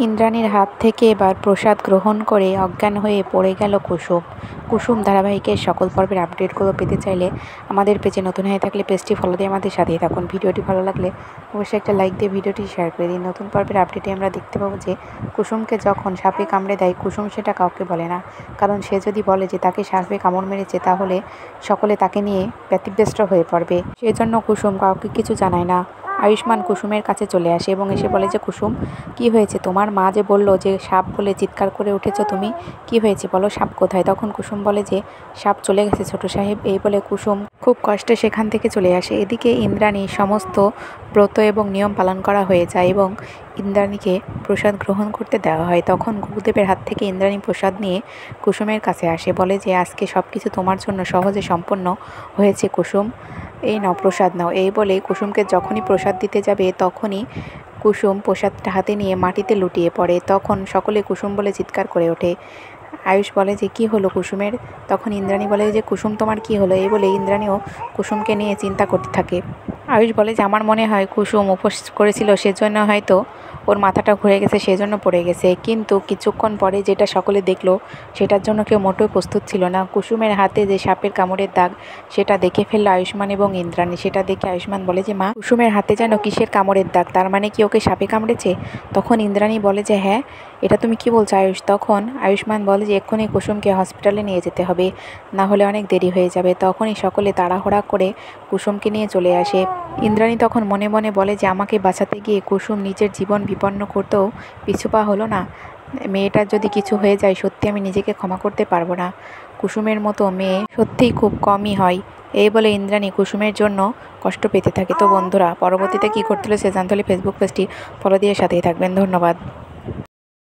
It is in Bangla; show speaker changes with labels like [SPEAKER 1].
[SPEAKER 1] ইন্দ্রাণীর হাত থেকে এবার প্রসাদ গ্রহণ করে অজ্ঞান হয়ে পড়ে গেল কুসুম। কুসুম ধারাবাহিকের সকল পর্বের আপডেটগুলো পেতে চাইলে আমাদের পেজে নতুন হয়ে থাকলে পেজটি ফলো দিয়ে আমাদের সাথেই থাকুন। ভিডিওটি ভালো লাগলে অবশ্যই একটা লাইক দিয়ে ভিডিওটি শেয়ার করে দিন। নতুন পর্বের আপডেটে আমরা দেখতে পাবো যে কুসুমকে যখন সাপে কামড়ে দেয়, কুসুম সেটা কাউকে বলে না, কারণ সে যদি বলে যে তাকে সাপে কামড় মেরেছে তাহলে সকলে তাকে নিয়ে ব্যতিব্যস্ত হয়ে পড়বে। সেজন্য কুসুম কাউকে কিছু জানায় না। আয়ুষ্মান কুসুমের কাছে চলে আসে এবং এসে বলে যে কুসুম, কি হয়েছে? তোমার মা যে বলল যে সাপ বলে চিৎকার করে উঠেছ তুমি, কি হয়েছে বলো, সাপ কোথায়? তখন কুসুম বলে যে সাপ চলে গেছে ছোট সাহেব। এই বলে কুসুম খুব কষ্টে সেখান থেকে চলে আসে। এদিকে ইন্দ্রাণী সমস্ত ব্রত এবং নিয়ম পালন করা হয়ে যায় এবং ইন্দ্রাণীকে প্রসাদ গ্রহণ করতে দেওয়া হয়। তখন গুরুদেবের হাত থেকে ইন্দ্রাণী প্রসাদ নিয়ে কুসুমের কাছে আসে, বলে যে আজকে সব কিছু তোমার জন্য সহজে সম্পন্ন হয়েছে কুসুম, এই নাও প্রসাদ নাও। এই বলে কুসুমকে যখনই প্রসাদ দিতে যাবে তখনই কুসুম প্রসাদটা হাতে নিয়ে মাটিতে লুটিয়ে পড়ে। তখন সকলে কুসুম বলে চিৎকার করে ওঠে। আয়ুষ বলে যে কি হলো কুসুমের? তখন ইন্দ্রাণী বলে যে কুসুম তোমার কি হলো? এই বলে ইন্দ্রাণীও কুসুমকে নিয়ে চিন্তা করতে থাকে। আয়ুষ বলে যে আমার মনে হয় কুসুম উপোস করেছিল, সেজন্য হয়তো ওর মাথাটা ঘুরে গেছে, সেজন্য পড়ে গেছে। কিন্তু কিছুক্ষণ পরে যেটা সকলে দেখলো সেটার জন্য কেউ মোটেও প্রস্তুত ছিল না। কুসুমের হাতে যে সাপের কামড়ের দাগ সেটা দেখে ফেললো আয়ুষ্মান এবং ইন্দ্রাণী। সেটা দেখে আয়ুষ্মান বলে যে মা, কুসুমের হাতে যেন কিসের কামড়ের দাগ, তার মানে কি ওকে সাপে কামড়েছে? তখন ইন্দ্রাণী বলে যে হ্যাঁ, এটা তুমি কি বলছো আয়ুষ? তখন আয়ুষ্মান বলে যে এক্ষুনি কুসুমকে হসপিটালে নিয়ে যেতে হবে, না হলে অনেক দেরি হয়ে যাবে। তখনই সকলে তাড়াহুড়া করে কুসুমকে নিয়ে চলে আসে। ইন্দ্রাণী তখন মনে মনে বলে যে আমাকে বাঁচাতে গিয়ে কুসুম নিজের জীবন বিপন্ন করতেও পিছুপা হলো না। মেয়েটার যদি কিছু হয়ে যায় সত্যি আমি নিজেকে ক্ষমা করতে পারবো না। কুসুমের মতো মেয়ে সত্যিই খুব কমই হয়। এই বলে ইন্দ্রাণী কুসুমের জন্য কষ্ট পেতে থাকে। তো বন্ধুরা, পরবর্তীতে কী করতে হলো সে জানতে হলে ফেসবুক পেজটি ফলো দিয়ে সাথেই থাকবেন। ধন্যবাদ।